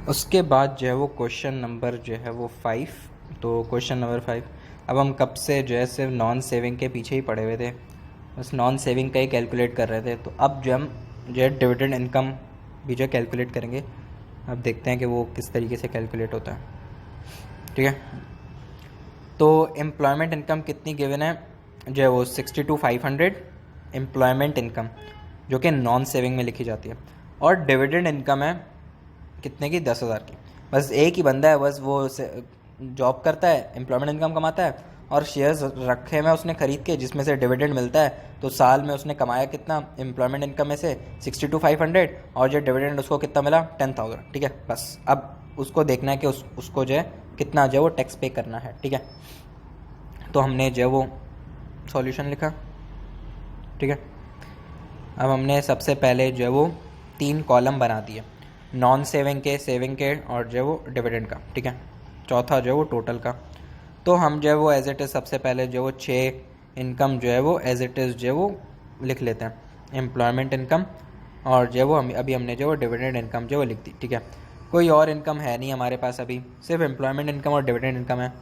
उसके बाद जो है वो क्वेश्चन नंबर जो है वो 5। तो क्वेश्चन नंबर 5, अब हम कब से जो है सिर्फ नॉन सेविंग के पीछे ही पड़े हुए थे, बस नॉन सेविंग का ही कैलकुलेट कर रहे थे। तो अब जो हम जो है डिविडेंड इनकम भी जो है कैलकुलेट करेंगे। अब देखते हैं कि वो किस तरीके से कैलकुलेट होता है। ठीक है, तो एम्प्लॉयमेंट इनकम कितनी गिवन है जो है वो 62,500 एम्प्लॉयमेंट इनकम, जो कि नॉन सेविंग में लिखी जाती है। और डिविडेंड इनकम है कितने की, 10,000 की। बस एक ही बंदा है, बस वो जॉब करता है, एम्प्लॉयमेंट इनकम कमाता है और शेयर्स रखे हुए उसने खरीद के जिसमें से डिविडेंड मिलता है। तो साल में उसने कमाया कितना एम्प्लॉयमेंट इनकम में से 62,500, और जो डिविडेंड उसको कितना मिला 10,000। ठीक है, बस अब उसको देखना है कि उसको जो है कितना जो है वो टैक्स पे करना है। ठीक है, तो हमने जो है वो सॉल्यूशन लिखा। ठीक है, अब हमने सबसे पहले जो है वो 3 कॉलम बना दिए, नॉन सेविंग के, सेविंग के और जो है वो डिविडेंड का। ठीक है, चौथा जो है वो टोटल का। तो हम जो है वो एज इट इज़ सबसे पहले जो वो 6 इनकम जो है वो एज इट इज़ जो है वो लिख लेते हैं, एम्प्लॉयमेंट इनकम और जो है वो अभी हमने जो वो डिविडेंड इनकम जो वो लिख दी। ठीक है, कोई और इनकम है नहीं हमारे पास, अभी सिर्फ एम्प्लॉयमेंट इनकम और डिविडेंड इनकम है।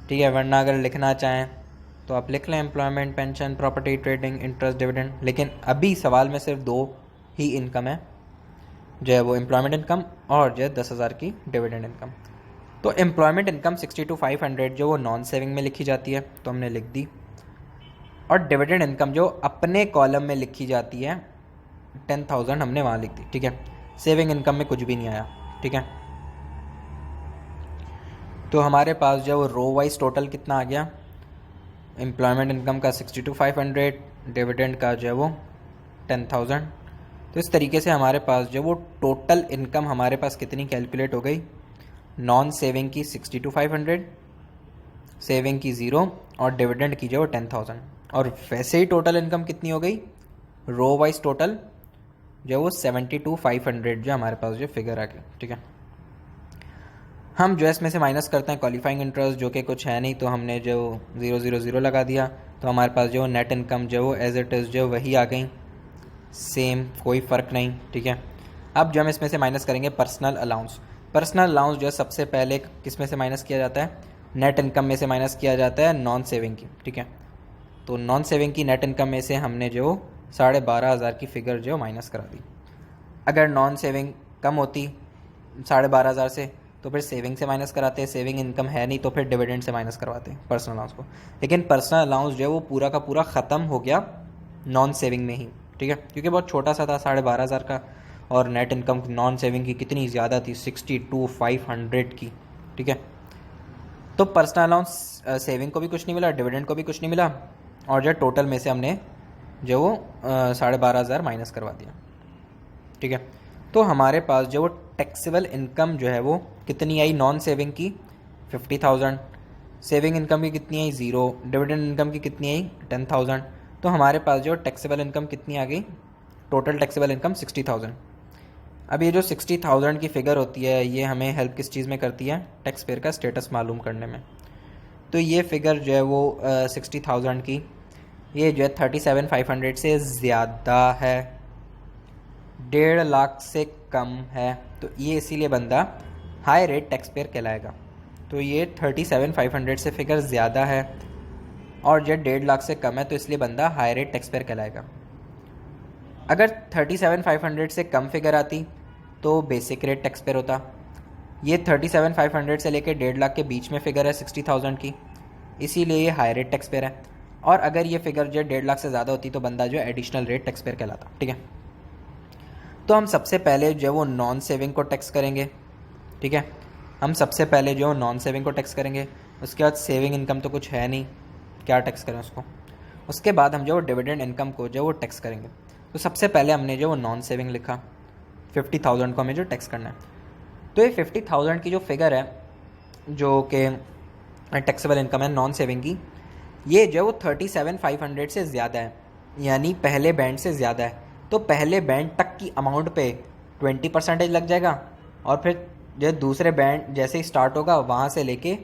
ठीक है, वरना अगर लिखना चाहें तो आप लिख लें employment, pension, property, trading, interest, dividend. लेकिन अभी सवाल में सिर्फ 2 ही इनकम है, जो है वो एम्प्लॉयमेंट इनकम और जो है 10,000 की डिविडेंड इनकम। तो एम्प्लॉयमेंट इनकम 62,500 जो वो नॉन सेविंग में लिखी जाती है, तो हमने लिख दी। और डिविडेंड इनकम जो अपने कॉलम में लिखी जाती है 10,000 हमने वहाँ लिख दी। ठीक है, सेविंग इनकम में कुछ भी नहीं आया। ठीक है, तो हमारे पास जो वो रो वाइज टोटल कितना आ गया, एम्प्लॉयमेंट इनकम का 62,500, डिविडेंड का जो है वो 10,000। तो इस तरीके से हमारे पास जो वो टोटल इनकम हमारे पास कितनी कैलकुलेट हो गई, नॉन सेविंग की 62,500, सेविंग की 0 और डिविडेंड की जो 10,000। और वैसे ही टोटल इनकम कितनी हो गई, रो वाइज टोटल जो वो 72,500 जो हमारे पास जो फिगर आ गया। ठीक है, हम जो इसमें से माइनस करते हैं क्वालिफाइंग इंटरेस्ट, जो कि कुछ है नहीं, तो हमने जो 000 लगा दिया। तो हमारे पास जो नेट इनकम जो एज इट इज़ जो वही आ गई, सेम, कोई फ़र्क नहीं। ठीक है, अब जो हम इसमें से माइनस करेंगे पर्सनल अलाउंस। पर्सनल अलाउंस जो है सबसे पहले किस में से माइनस किया जाता है, नेट इनकम में से माइनस किया जाता है नॉन सेविंग की। ठीक है, तो नॉन सेविंग की नेट इनकम में से हमने जो 12,500 की फ़िगर जो माइनस करा दी। अगर नॉन सेविंग कम होती 12,500 से तो फिर सेविंग से माइनस कराते, सेविंग इनकम है नहीं तो फिर डिविडेंड से माइनस करवाते पर्सनल अलाउंस को। लेकिन पर्सनल अलाउंस जो है वो पूरा का पूरा ख़त्म हो गया नॉन सेविंग में ही। ठीक है, क्योंकि बहुत छोटा सा था 12,500 का, और नेट इनकम नॉन सेविंग की कितनी ज़्यादा थी 62,500 की। ठीक है, तो पर्सनल अलाउंस सेविंग को भी कुछ नहीं मिला, डिविडेंड को भी कुछ नहीं मिला, और जो टोटल में से हमने जो वो 12,500 माइनस करवा दिया। ठीक है, तो हमारे पास जो वो टैक्सेबल इनकम जो है वो कितनी आई, नॉन सेविंग की 50,000, सेविंग इनकम की कितनी आई 0, डिविडेंड इनकम की कितनी आई 10,000। तो हमारे पास जो टैक्सेबल इनकम कितनी आ गई, टोटल टैक्सेबल इनकम 60,000। अब ये जो 60,000 की फ़िगर होती है ये हमें हेल्प किस चीज़ में करती है, टैक्स पेयर का स्टेटस मालूम करने में। तो ये फ़िगर जो है वो 60,000 की, ये जो है 37,500 से ज़्यादा है, 1.5 लाख से कम है, तो ये इसीलिए बंदा हाई रेट टैक्स पेयर कहलाएगा। तो ये 37,500 से फिगर ज़्यादा है और जो 1.5 लाख से कम है, तो इसलिए बंदा हाई रेट टैक्स पेयर कहलाएगा। अगर 37,500 से कम फिगर आती तो बेसिक रेट टैक्स पेयर होता। ये 37,500 से लेकर 1.5 लाख के बीच में फ़िगर है 60,000 की, इसीलिए ये हाई रेट टैक्स पेयर है। और अगर ये फिगर जो 1.5 लाख से ज़्यादा होती तो बंदा जो एडिशनल रेट टैक्स पेयर कहलाता। ठीक है, तो हम सबसे पहले जो वो नॉन सेविंग को टैक्स करेंगे। ठीक है, हम सबसे पहले जो नॉन सेविंग को टैक्स करेंगे, उसके बाद सेविंग इनकम तो कुछ है नहीं, क्या टैक्स करें उसको। उसके बाद हम जो डिविडेंड इनकम को जो वो टैक्स करेंगे। तो सबसे पहले हमने जो वो नॉन सेविंग लिखा, 50,000 को हमें जो टैक्स करना है। तो ये 50,000 की जो फिगर है जो कि टैक्सेबल इनकम है नॉन सेविंग की, ये जो वो 37,500 से ज़्यादा है, यानी पहले बैंड से ज़्यादा है। तो पहले बैंड तक की अमाउंट पे 20% लग जाएगा, और फिर जो दूसरे बैंड जैसे ही स्टार्ट होगा वहाँ से लेके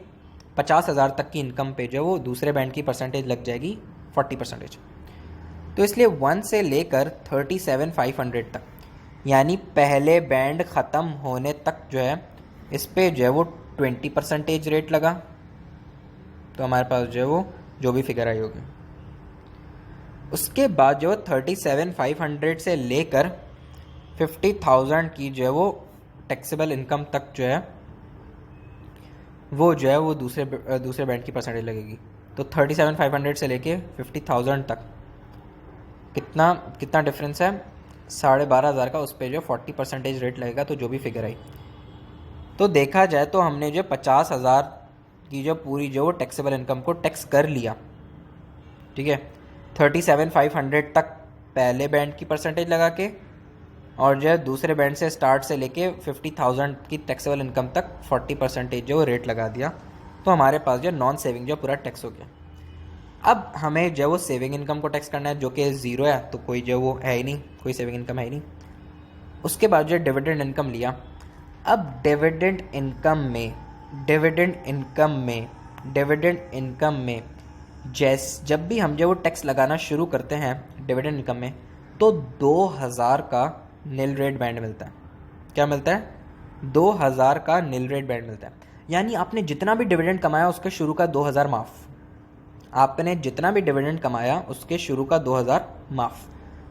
50,000 तक की इनकम पे जो वो दूसरे बैंड की परसेंटेज लग जाएगी 40%। तो इसलिए 1 से लेकर 37,500 तक यानी पहले बैंड ख़त्म होने तक जो है इस पे जो है वो 20% रेट लगा, तो हमारे पास जो है वो जो भी फिगर आई होगी। उसके बाद जो 37,500 से लेकर 50,000 की जो है वो टैक्सेबल इनकम तक जो है वो दूसरे बैंड की परसेंटेज लगेगी। तो 37,500 से लेके 50,000 तक कितना कितना डिफरेंस है, 12,500 का, उस पर जो 40% रेट लगेगा, तो जो भी फिगर आई। तो देखा जाए तो हमने जो 50,000 की जो पूरी जो टैक्सेबल इनकम को टैक्स कर लिया, ठीक है। 37,500 तक पहले बैंड की परसेंटेज लगा के, और जो है दूसरे बैंड से स्टार्ट से लेके 50,000 की टैक्सेबल इनकम तक 40% जो रेट लगा दिया, तो हमारे पास जो नॉन सेविंग जो पूरा टैक्स हो गया। अब हमें जो वो सेविंग इनकम को टैक्स करना है, जो कि ज़ीरो है, तो कोई जो वो है ही नहीं, कोई सेविंग इनकम है ही नहीं। उसके बाद जो डिविडेंड इनकम लिया। अब डिविडेंड इनकम में जब भी हम जो वो टैक्स लगाना शुरू करते हैं डिविडेंड इनकम में, तो 2,000 का नील रेट बैंड मिलता है। क्या मिलता है? 2,000 का नील रेट बैंड मिलता है। यानी आपने जितना भी डिविडेंड कमाया उसके शुरू का 2,000 माफ़। आपने जितना भी डिविडेंड कमाया उसके शुरू का 2,000 माफ़।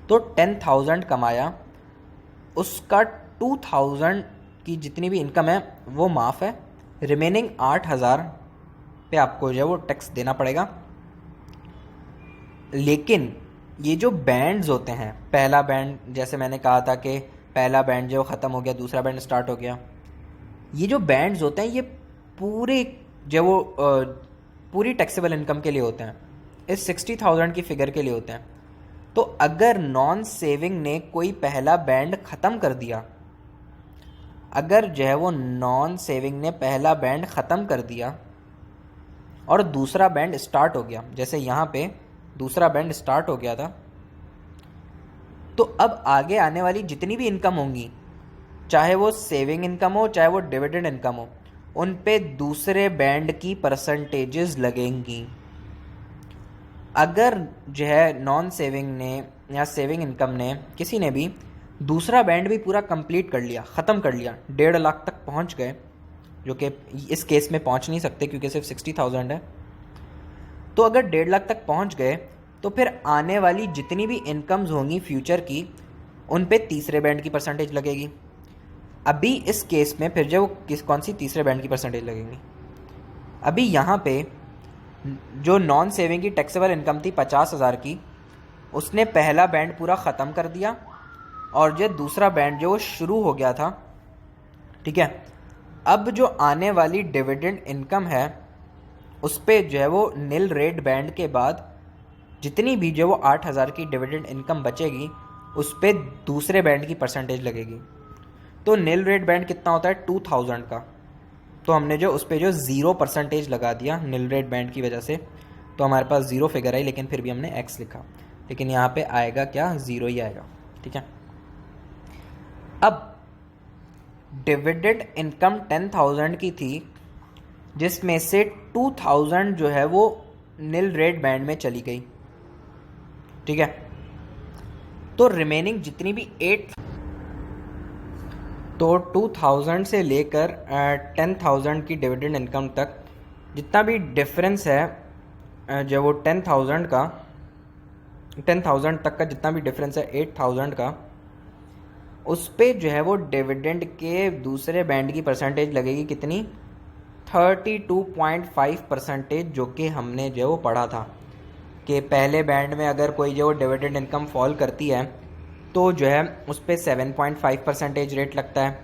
तो 10,000 कमाया, उसका 2,000 की जितनी भी इनकम है वो माफ़ है। रिमेनिंग 8,000 पे आपको जो है वो टैक्स देना पड़ेगा। लेकिन ये जो बैंड्स होते हैं, पहला बैंड जैसे मैंने कहा था कि पहला बैंड जो ख़त्म हो गया, दूसरा बैंड स्टार्ट हो गया, ये जो बैंड्स होते हैं ये पूरे जो वो पूरी टैक्सेबल इनकम के लिए होते हैं, इस 60,000 की फिगर के लिए होते हैं। तो अगर नॉन सेविंग ने कोई पहला बैंड ख़त्म कर दिया, अगर जो है वो नॉन सेविंग ने पहला बैंड ख़त्म कर दिया और दूसरा बैंड स्टार्ट हो गया, जैसे यहाँ पे दूसरा बैंड स्टार्ट हो गया था, तो अब आगे आने वाली जितनी भी इनकम होंगी, चाहे वो सेविंग इनकम हो चाहे वो डिविडेंड इनकम हो, उन पे दूसरे बैंड की परसेंटेजेस लगेंगी। अगर जो है नॉन सेविंग ने या सेविंग इनकम ने किसी ने भी दूसरा बैंड भी पूरा कंप्लीट कर लिया, ख़त्म कर लिया, 1.5 लाख तक पहुंच गए, जो कि इस केस में पहुंच नहीं सकते क्योंकि सिर्फ 60,000 है, तो अगर 1.5 लाख तक पहुंच गए तो फिर आने वाली जितनी भी इनकम्स होंगी फ्यूचर की, उन पे तीसरे बैंड की परसेंटेज लगेगी। अभी इस केस में फिर जो कौन सी तीसरे बैंड की परसेंटेज लगेंगी, अभी यहाँ पे जो नॉन सेविंग की टैक्सेबल इनकम थी 50,000 की, उसने पहला बैंड पूरा ख़त्म कर दिया और जो दूसरा बैंड जो शुरू हो गया था, ठीक है। अब जो आने वाली डिविडेंड इनकम है उस पर जो है वो नील रेट बैंड के बाद जितनी भी जो वो 8,000 की डिविडेंड इनकम बचेगी उस पर दूसरे बैंड की परसेंटेज लगेगी। तो नील रेट बैंड कितना होता है? 2,000 का। तो हमने जो उस पर जो 0% लगा दिया नील रेट बैंड की वजह से, तो हमारे पास 0 फिगर आई, लेकिन फिर भी हमने x लिखा, लेकिन यहाँ पे आएगा क्या? 0 ही आएगा, ठीक है। अब डिविडेंड इनकम 10,000 की थी, जिसमें से 2,000 जो है वो नील रेट बैंड में चली गई, ठीक है। तो रिमेनिंग जितनी भी 2,000 से लेकर 10,000 की डिविडेंड इनकम तक जितना भी डिफरेंस है, जो वो 10,000 तक का जितना भी डिफरेंस है 8,000 का, उस पे जो है वो डिविडेंड के दूसरे बैंड की परसेंटेज लगेगी कितनी? 32.5%, जो कि हमने जो वो पढ़ा था कि पहले बैंड में अगर कोई जो डिविडेंड इनकम फॉल करती है तो जो है उस पर 7.5% रेट लगता है,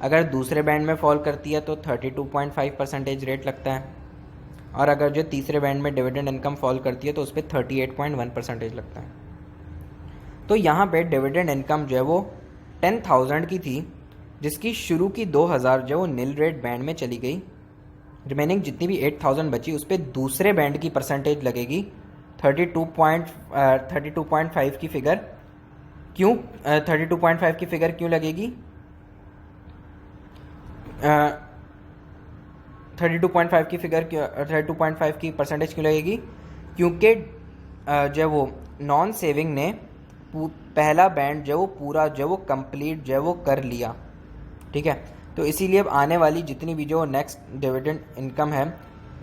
अगर दूसरे बैंड में फॉल करती है तो 32.5% रेट लगता है, और अगर जो तीसरे बैंड में डिविडेंड इनकम फॉल करती है तो उस पर 38.1% लगता है। तो यहाँ पे डिविडेंड इनकम जो है वो 10,000 की थी, जिसकी शुरू की 2,000 जो वो नील रेट बैंड में चली गई, रिमेनिंग जितनी भी 8,000 बची उस पर दूसरे बैंड की परसेंटेज लगेगी 32.5 की फिगर। क्यों 32.5 की फिगर क्यों लगेगी? 32.5 की फिगर 32.5 की परसेंटेज क्यों लगेगी? क्योंकि जब वो नॉन सेविंग ने पहला बैंड जो है वो पूरा जो है वो कंप्लीट जो है वो कर लिया, ठीक है। तो इसीलिए अब आने वाली जितनी भी जो नेक्स्ट डिविडेंड इनकम है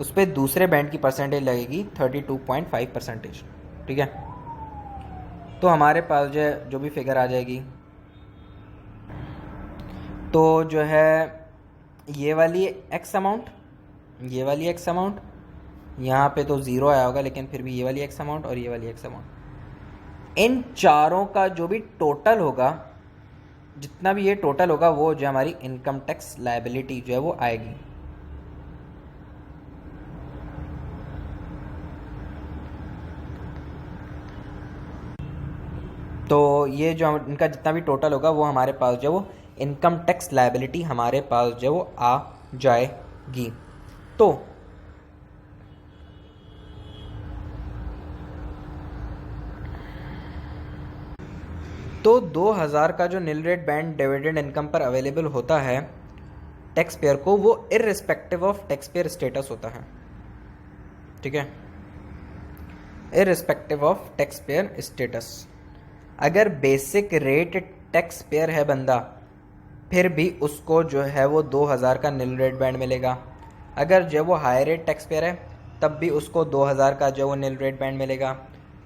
उस पर दूसरे बैंड की परसेंटेज लगेगी 32.5%, ठीक है। तो हमारे पास जो भी फिगर आ जाएगी तो जो है ये वाली एक्स अमाउंट, ये वाली एक्स अमाउंट, यहाँ पे तो ज़ीरो आया होगा लेकिन फिर भी ये वाली एक्स अमाउंट और ये वाली एक्स अमाउंट, इन चारों का जो भी टोटल होगा, जितना भी ये टोटल होगा वो जो हमारी इनकम टैक्स लायबिलिटी जो है वो आएगी। तो ये जो इनका जितना भी टोटल होगा वो हमारे पास जो वो इनकम टैक्स लायबिलिटी हमारे पास जो वो आ जाएगी। तो 2000 का जो nil rate band dividend income पर अवेलेबल होता है टैक्स पेयर को, वो irrespective of tax payer status होता है, ठीक है, irrespective of tax payer status. अगर बेसिक रेट टैक्स पेयर है बंदा फिर भी उसको जो है वो 2000 का नील रेट बैंड मिलेगा। अगर जो वो हाई रेट टैक्स पेयर है तब भी उसको 2000 का जो वो नील रेट बैंड मिलेगा।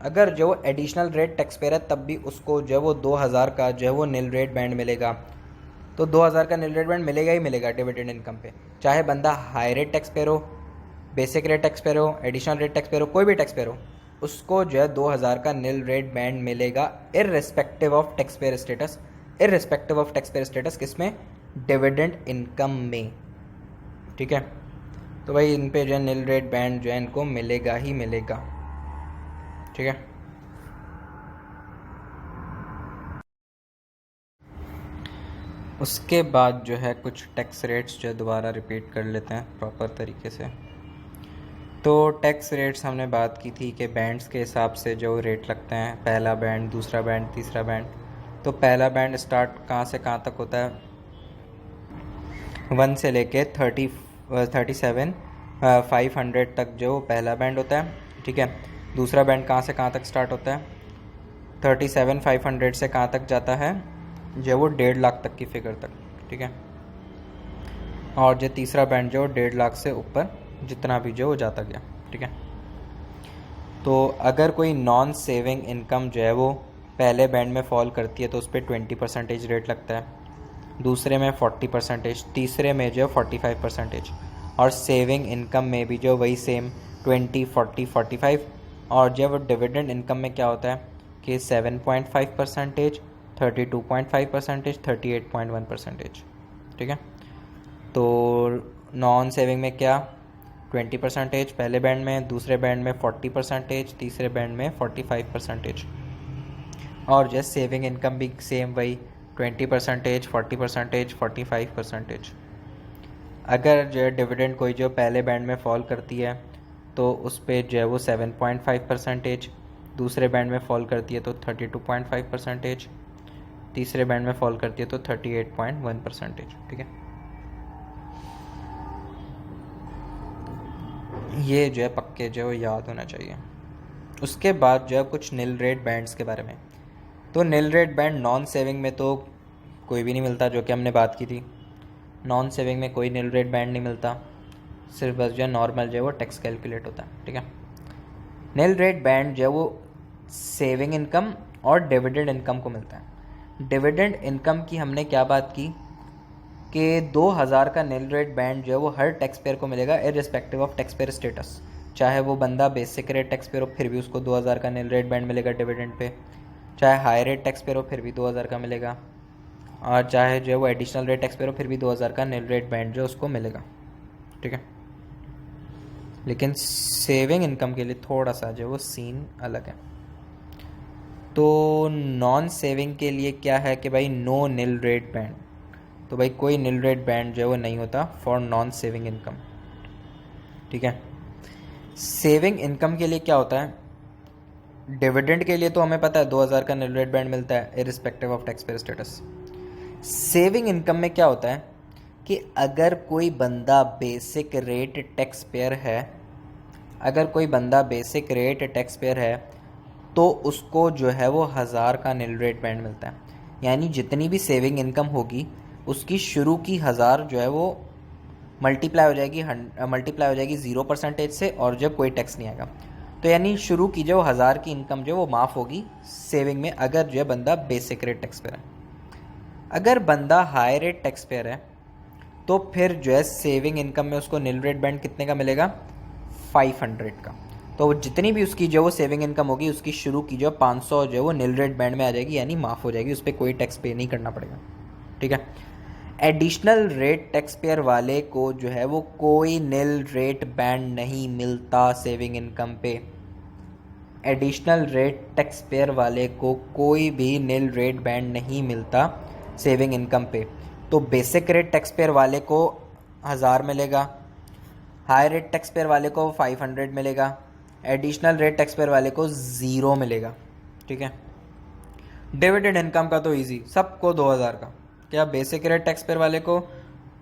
अगर जो एडिशनल रेट टैक्स पेयर है तब भी उसको जो वो 2000 का जो है वो नील रेट बैंड मिलेगा। तो 2000 का नील रेट बैंड मिलेगा ही मिलेगा डिविडेंड इनकम पे, चाहे बंदा हाई रेट टैक्स पेयर हो, बेसिक रेट टैक्स पेयर हो, एडिशनल रेट टैक्स पेयर हो, कोई भी टैक्स पेयर हो, उसको जो है 2000 का नील रेट बैंड मिलेगा irrespective of tax payer status. Irrespective of tax payer status किसमें? डिविडेंड इनकम में, ठीक है। तो भाई इन पे जो है नील रेट बैंड जो है इनको मिलेगा ही मिलेगा, ठीक है। उसके बाद जो है कुछ टैक्स रेट्स जो दोबारा रिपीट कर लेते हैं प्रॉपर तरीके से। तो टैक्स रेट्स हमने बात की थी कि बैंड्स के हिसाब से जो रेट लगते हैं, पहला बैंड, दूसरा बैंड, तीसरा बैंड। तो पहला बैंड स्टार्ट कहाँ से कहाँ तक होता है? 1 से लेके 37,500 तक जो पहला बैंड होता है, ठीक है। दूसरा बैंड कहाँ से कहाँ तक स्टार्ट होता है? 37,500 से कहाँ तक जाता है? जो वो 1.5 लाख तक की फिगर तक, ठीक है। और जो तीसरा बैंड जो 1.5 लाख से ऊपर जितना भी जो जाता गया, ठीक है। तो अगर कोई नॉन सेविंग इनकम जो है वो पहले बैंड में फॉल करती है तो उस पर 20% रेट लगता है, दूसरे में 40%, तीसरे में जो 45%, और सेविंग इनकम में भी जो वही सेम 20, 40, 45। और जब डिविडेंड इनकम में क्या होता है कि 7.5%, 32.5%, 38.1%, ठीक है। तो नॉन सेविंग में क्या 20% पहले बैंड में, दूसरे बैंड में 40%, तीसरे बैंड में 45%। और जैसे सेविंग इनकम भी सेम वही 20%, 40%, 45%। अगर जो डिविडेंड कोई जो पहले बैंड में फॉल करती है तो उस पर जो है वो 7.5%, दूसरे बैंड में फॉल करती है तो 32.5%, तीसरे बैंड में फॉल करती है तो 38.1%, ठीक है। ये जो है पक्के जो है याद होना चाहिए। उसके बाद जो है कुछ नील रेट बैंड्स के बारे में। तो nil rate band non saving में तो कोई भी नहीं मिलता, जो कि हमने बात की थी। नॉन सेविंग में कोई नील रेट बैंड नहीं मिलता, सिर्फ बस जो है नॉर्मल जो है वो टैक्स कैलकुलेट होता है, ठीक है। नील रेट बैंड जो है वो सेविंग इनकम और डिविडेंड इनकम को मिलता है। डिविडेंड इनकम की हमने क्या बात की कि 2000 का नील रेट बैंड जो है वो हर टैक्स पेयर को मिलेगा irrespective of tax payer status. चाहे वो बंदा बेसिक रेट टैक्स पेयर हो फिर भी उसको 2000 का नील रेट बैंड मिलेगा डिविडेंड पे, चाहे हाई रेट टैक्स पेयर हो फिर भी 2000 का मिलेगा, और चाहे जो है वो एडिशनल रेट टैक्स पेयर हो फिर भी 2000 का नील रेट बैंड जो उसको मिलेगा, ठीक है। लेकिन सेविंग इनकम के लिए थोड़ा सा जो वो सीन अलग है। तो नॉन सेविंग के लिए क्या है कि भाई नो नील रेट बैंड, तो भाई कोई नील रेट बैंड जो है वो नहीं होता फॉर नॉन सेविंग इनकम, ठीक है। सेविंग इनकम के लिए क्या होता है? डिविडेंड के लिए तो हमें पता है 2000 का नील रेट बैंड मिलता है irrespective of tax payer status. Saving income में क्या होता है कि अगर कोई बंदा बेसिक रेट टैक्स पेयर है, अगर कोई बंदा बेसिक रेट टैक्स पेयर है तो उसको जो है वो 1000 का नील रेट बैंड मिलता है। यानी जितनी भी सेविंग इनकम होगी उसकी शुरू की 1000 जो है वो मल्टीप्लाई हो जाएगी 0% से, और जब कोई टैक्स नहीं आएगा। तो यानी शुरू की जो 1000 की इनकम जो वो माफ़ होगी सेविंग में, अगर जो है बंदा बेसिक रेट टैक्स पेयर है। अगर बंदा हाई रेट टैक्स पेयर है तो फिर जो है सेविंग इनकम में उसको नील रेट बैंड कितने का मिलेगा? 500 का। तो जितनी भी उसकी जो वो सेविंग इनकम होगी उसकी शुरू की जो 500 जो है वो नील रेट बैंड में आ जाएगी, यानी माफ़ हो जाएगी, उस पर कोई टैक्स पे नहीं करना पड़ेगा। ठीक है। एडिशनल रेट टैक्स पेयर वाले को जो है वो कोई नील रेट बैंड नहीं मिलता सेविंग इनकम पे। एडिशनल रेट टैक्स पेयर वाले को कोई भी नील रेट बैंड नहीं मिलता सेविंग इनकम पे। तो बेसिक रेट टैक्स पेयर वाले को 1000 मिलेगा, हाई रेट टैक्स पेयर वाले को 500 मिलेगा, एडिशनल रेट टैक्स पेयर वाले को 0 मिलेगा। ठीक है। डिविडेंड इनकम का तो इजी, सबको 2000 का। क्या बेसिक रेट टैक्स पेयर वाले को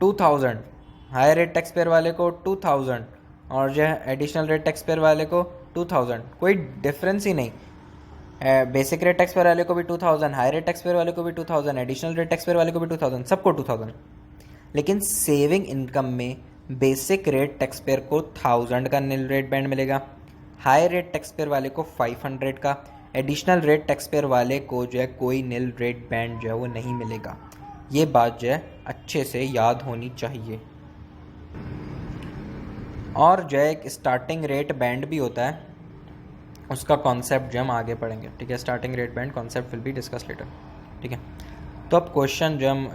2000, हाई रेट टैक्स पेयर वाले को 2000, और जो है एडिशनल रेट टैक्स पेयर वाले को 2000, कोई डिफरेंस ही नहीं। बेसिक रेट टैक्स पेयर वाले को भी 2000, हाई रेट टैक्स पेयर वाले को भी 2000, एडिशनल रेट टैक्स पेयर वाले को भी 2000, सबको 2000। लेकिन सेविंग इनकम में बेसिक रेट टैक्स पेयर को 1000 का नील रेट बैंड मिलेगा, हाई रेट टैक्स पेयर वाले को 500 का, एडिशनल रेट टैक्स पेयर वाले को जो है कोई नील रेट बैंड जो है वो नहीं मिलेगा। ये बात जो है अच्छे से याद होनी चाहिए। और जो है एक स्टार्टिंग रेट बैंड भी होता है, उसका कॉन्सेप्ट जो हम आगे पढ़ेंगे। ठीक है। Starting rate band concept will be discuss later. ठीक है। तो अब क्वेश्चन जो हम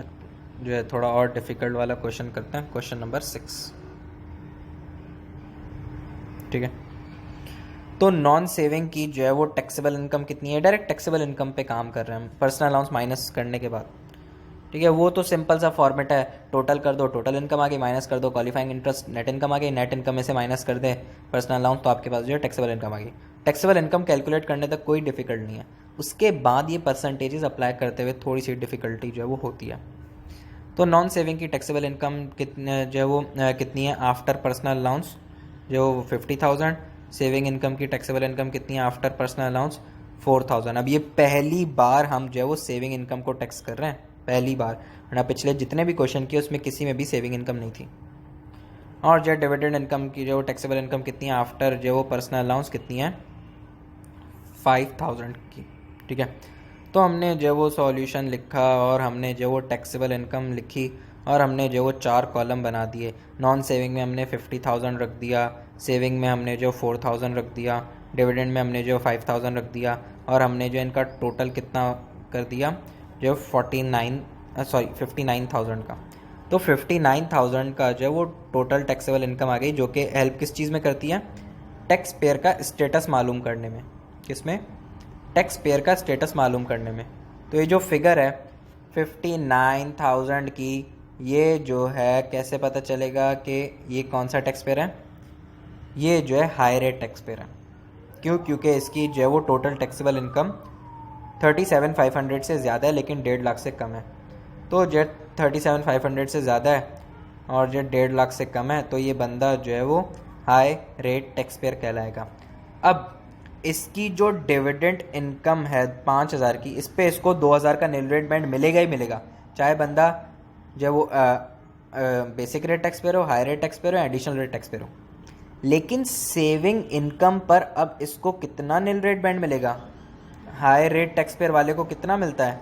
जो है थोड़ा और डिफिकल्ट वाला क्वेश्चन करते हैं, क्वेश्चन नंबर 6। ठीक है। तो नॉन सेविंग की जो है वो टैक्सेबल इनकम कितनी है? डायरेक्ट टैक्सेबल इनकम पे काम कर रहे हैं हम, पर्सनल अलाउंस माइनस करने के बाद। ठीक है। वो तो सिंपल सा फॉर्मेट है, टोटल कर दो, टोटल इनकम आ गई, माइनस कर दो क्वालिफाइंग इंटरेस्ट, नेट इनकम आ गई, नेट इनकम में से माइनस कर दे पर्सनल अलाउंस, तो आपके पास जो है टैक्सेबल इनकम आ गई। टैक्सेबल इनकम कैलकुलेट करने तक कोई डिफिकल्ट नहीं है, उसके बाद ये परसेंटेजेस अप्लाई करते हुए थोड़ी सी डिफिकल्टी जो है वो होती है। तो नॉन सेविंग की टैक्सेबल इनकम कितने जो है वो कितनी है आफ्टर पर्सनल अलाउंस? जो 50,000। सेविंग इनकम की टैक्सेबल इनकम कितनी है आफ्टर पर्सनल अलाउंस? 4000। अब ये पहली बार हम जो है वो सेविंग इनकम को टैक्स कर रहे हैं, पहली बार, वरना पिछले जितने भी क्वेश्चन किए उसमें किसी में भी सेविंग इनकम नहीं थी। और जो डिविडेंड इनकम की जो टैक्सेबल इनकम कितनी है आफ्टर जो वो पर्सनल अलाउंस कितनी है? 5000 की। ठीक है। तो हमने जो वो सॉल्यूशन लिखा और हमने जो वो टैक्सेबल इनकम लिखी और हमने जो वो 4 कॉलम बना दिए। नॉन सेविंग में हमने 50,000 रख दिया, सेविंग में हमने जो 4000 रख दिया, डिविडेंड में हमने जो 5000 रख दिया, और हमने जो इनका टोटल कितना कर दिया जो 59,000 का। तो 59,000 का जो वो टोटल टैक्सेबल इनकम आ गई, जो कि हेल्प किस चीज़ में करती है? टैक्स पेयर का स्टेटस मालूम करने में। किसमें? टैक्स पेयर का स्टेटस मालूम करने में। तो ये जो फिगर है 59,000 की, ये जो है कैसे पता चलेगा कि ये कौन सा टैक्स पेयर है? ये जो है हाई रेट टैक्स पेयर है। क्यों? क्योंकि इसकी जो है वो टोटल टैक्सेबल इनकम 37,500 से ज़्यादा है, लेकिन 1.5 लाख से कम है। तो जो 37,500 से ज़्यादा है और जो 1.5 लाख से कम है, तो ये बंदा जो है वो हाई रेट टैक्स पेयर कहलाएगा। अब इसकी जो डिविडेंड इनकम है 5000 की, इस पे इसको 2000 का नील रेट बैंड मिलेगा ही मिलेगा, चाहे बंदा जो वो बेसिक रेट टैक्स पेयर हो, हाई रेट टैक्स पेयर हो, एडिशनल रेट टैक्स पेयर हो। लेकिन सेविंग इनकम पर अब इसको कितना नील रेट बैंड मिलेगा? हाई रेट टैक्स पेयर वाले को कितना मिलता है?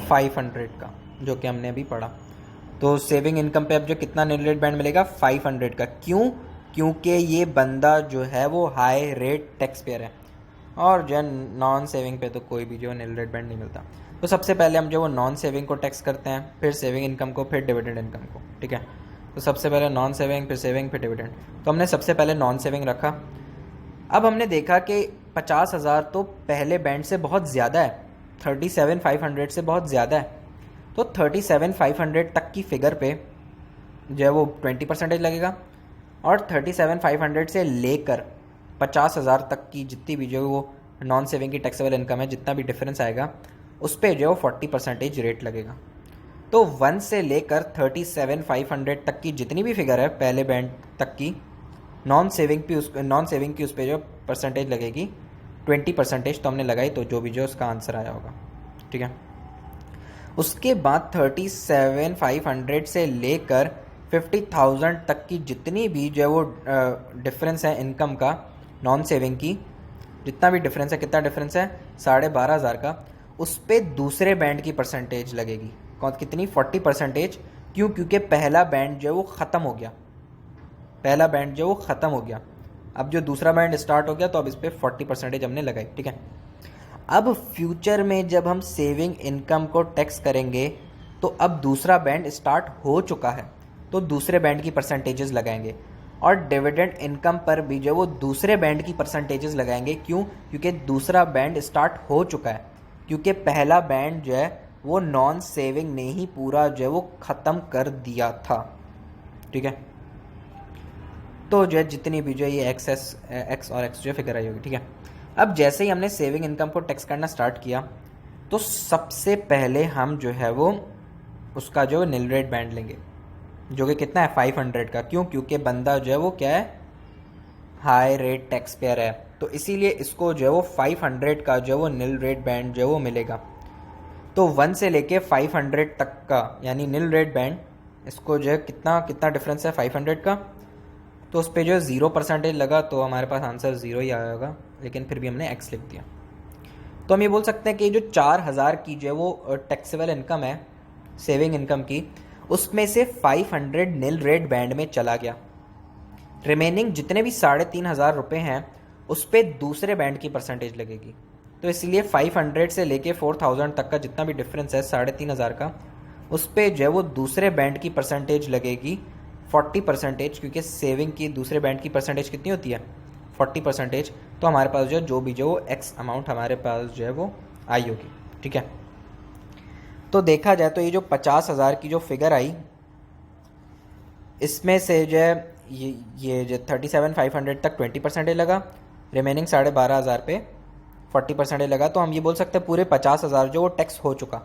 500 का, जो कि हमने अभी पढ़ा। तो सेविंग इनकम पे अब जो कितना नील रेट बैंड मिलेगा? 500 का। क्यों? क्योंकि ये बंदा जो है वो हाई रेट टैक्स पेयर है, और जो नॉन सेविंग पे तो कोई भी जो नील रेट बैंड नहीं मिलता। तो सबसे पहले हम जो वो नॉन सेविंग को टैक्स करते हैं, फिर सेविंग इनकम को, फिर डिविडेंड इनकम को। ठीक है। तो सबसे पहले नॉन सेविंग, फिर सेविंग, फिर डिविडेंड। तो हमने सबसे पहले नॉन सेविंग रखा। अब हमने देखा कि 50,000 तो पहले बैंड से बहुत ज़्यादा है, 37,500 से बहुत ज़्यादा है। तो 37,500 तक की फिगर पे जो है वो 20% लगेगा, और 37,500 से लेकर 50,000 तक की जितनी भी जो वो नॉन सेविंग की टैक्सेबल इनकम है, जितना भी डिफरेंस आएगा उस पर जो 40% रेट लगेगा। तो 1 से लेकर 37,500 तक की जितनी भी फिगर है पहले बैंड तक की नॉन सेविंग की उस पर जो परसेंटेज लगेगी 20%, तो हमने लगाई, तो जो भी जो उसका आंसर आया होगा। ठीक है। उसके बाद 37,500 से लेकर 50,000 तक की जितनी भी जो है वो डिफरेंस है इनकम का, नॉन सेविंग की जितना भी डिफरेंस है, कितना डिफरेंस है 12,500 का, उस पर दूसरे बैंड की परसेंटेज लगेगी। कितनी? 40%। क्यों? क्योंकि पहला बैंड जो है वो ख़त्म हो गया, पहला बैंड जो वो ख़त्म हो गया, अब जो दूसरा बैंड स्टार्ट हो गया, तो अब इस पर 40% हमने लगाई। ठीक है। अब फ्यूचर में जब हम सेविंग इनकम को टैक्स करेंगे, तो अब दूसरा बैंड स्टार्ट हो चुका है, तो दूसरे बैंड की परसेंटेजेस लगाएंगे, और डिविडेंड इनकम पर भी जो वो दूसरे बैंड की परसेंटेजेस लगाएंगे। क्यों? क्योंकि दूसरा बैंड स्टार्ट हो चुका है, क्योंकि पहला बैंड जो है वो नॉन सेविंग ने ही पूरा जो है वो ख़त्म कर दिया था। ठीक है। तो जो है जितनी भी जो है ये एक्स और एक्स जो है फिगर आई होगी। ठीक है। अब जैसे ही हमने सेविंग इनकम को टैक्स करना स्टार्ट किया, तो सबसे पहले हम जो है वो उसका जो निल रेट बैंड लेंगे, जो कि कितना है 500 का। क्यों? क्योंकि बंदा जो है वो क्या है, हाई रेट टैक्स पेयर है, तो इसीलिए इसको जो है वो 500 का जो है वो निल रेट बैंड जो है वो मिलेगा। तो 1 से लेके 500 तक का यानी निल रेट बैंड, इसको जो है कितना डिफरेंस है 500 का, तो उस पर जो है 0% लगा, तो हमारे पास आंसर 0 ही आया होगा, लेकिन फिर भी हमने एक्स लिख दिया। तो हम ये बोल सकते हैं कि जो 4,000 की जो है वो टैक्सेबल इनकम है सेविंग इनकम की, उसमें से 500 निल रेट बैंड में चला गया। रिमेनिंग जितने भी 3,500 रुपये हैं, उस पर दूसरे बैंड की परसेंटेज लगेगी। तो इसलिए 500 से लेके 4,000 तक का जितना भी डिफरेंस है 3,500 का, उस पर जो है वो दूसरे बैंड की परसेंटेज लगेगी 40%, क्योंकि सेविंग की दूसरे बैंड की परसेंटेज कितनी होती है 40%। तो हमारे पास जो भी जो एक्स अमाउंट हमारे पास जो है वो आई होगी। ठीक है। तो देखा जाए तो ये जो 50,000 की जो फिगर आई, इसमें से जो है ये जो 37,500 तक 20% लगा, रिमेनिंग 12,500 पे 40% लगा। तो हम ये बोल सकते हैं पूरे 50,000 जो वो टैक्स हो चुका।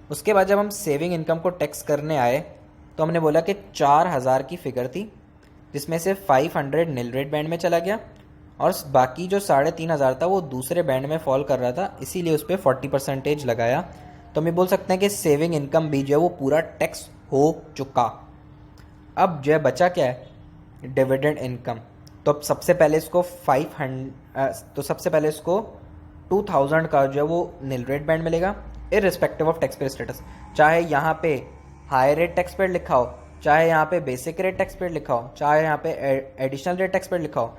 उसके बाद जब हम सेविंग इनकम को टैक्स करने आए, तो हमने बोला कि 4,000 की फिगर थी, जिसमें से 500 निल रेट बैंड में चला गया, और बाकी जो 3,500 था वो दूसरे बैंड में फॉल कर रहा था, इसीलिए उस पर 40% लगाया। तो हम ये बोल सकते हैं कि सेविंग इनकम भी जो है वो पूरा टैक्स हो चुका। अब जो है बचा क्या है, डिविडेंड इनकम। तो अब सबसे पहले इसको 2,000 का जो है वो निल रेट बैंड मिलेगा, irrespective of tax payer status. चाहे यहाँ पे हाई रेट टैक्स पेड लिखा हो, चाहे यहाँ पे बेसिक रेट टैक्स पेड लिखा हो, चाहे यहाँ पे एडिशनल रेट टैक्स पेड लिखा हो,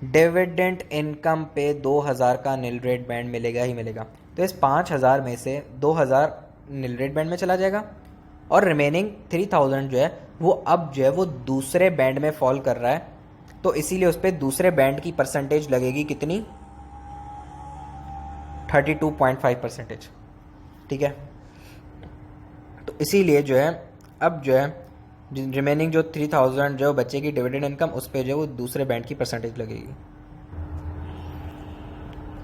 डिविडेंड इनकम पे 2,000 का निल रेट बैंड मिलेगा ही मिलेगा। तो इस 5,000 में से 2,000 निल रेट बैंड में चला जाएगा, और रिमेनिंग 3,000 जो है वो अब जो है वो दूसरे बैंड में फॉल कर रहा है, तो इसीलिए उस पर दूसरे बैंड की परसेंटेज लगेगी कितनी 32.5%। ठीक है। तो इसीलिए जो है अब जो है रिमेनिंग जो 3,000 जो बचेगी डिविडेंड इनकम, उस पर जो है वो दूसरे बैंड की परसेंटेज लगेगी।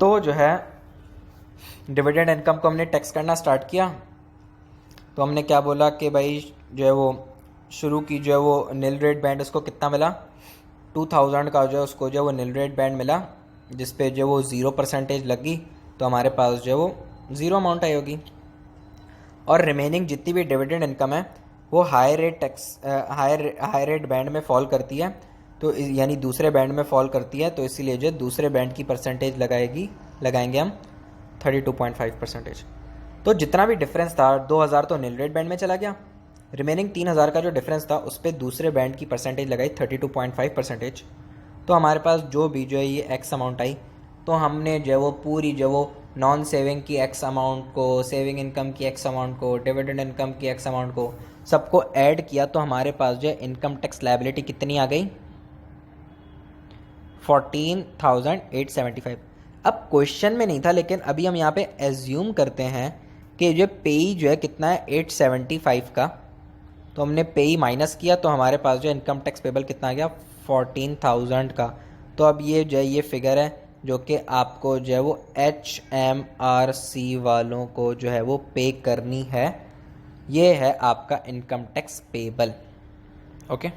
तो जो है डिविडेंड इनकम को हमने टैक्स करना स्टार्ट किया, तो हमने क्या बोला कि भाई जो है वो शुरू की जो है वो निल रेट बैंड उसको कितना मिला 2,000 का जो है उसको जो है वो निल रेट बैंड मिला, जिस पे जो वो 0% लगी, तो हमारे पास जो है वो 0 अमाउंट आई होगी। और रिमेनिंग जितनी भी डिविडेंड इनकम है वो हाई रेट बैंड में फॉल करती है, तो यानी दूसरे बैंड में फॉल करती है, तो इसीलिए जो दूसरे बैंड की परसेंटेज लगाएंगे हम 32.5%। तो जितना भी डिफरेंस था 2,000 तो निल रेट बैंड में चला गया, रिमेनिंग 3,000 का जो डिफरेंस था उस पर दूसरे बैंड की परसेंटेज लगाई 32.5%। तो हमारे पास जो भी जो है ये एक्स अमाउंट आई, तो हमने जो वो पूरी जो वो नॉन सेविंग की एक्स अमाउंट को, सेविंग इनकम की एक्स अमाउंट को, डिविडेंड इनकम की एक्स अमाउंट को सबको ऐड किया, तो हमारे पास जो है इनकम टैक्स लायबिलिटी कितनी आ गई 14,875। अब क्वेश्चन में नहीं था, लेकिन अभी हम यहाँ पे एज्यूम करते हैं कि जो पेई जो है कितना है 875 का, तो हमने पेई माइनस किया, तो हमारे पास जो इनकम टैक्स पेबल कितना आ गया 14,000 का। तो अब ये जो है ये फिगर है जो कि आपको जो है वो HMRC वालों को जो है वो पे करनी है, ये है आपका इनकम टैक्स पेबल। ओके।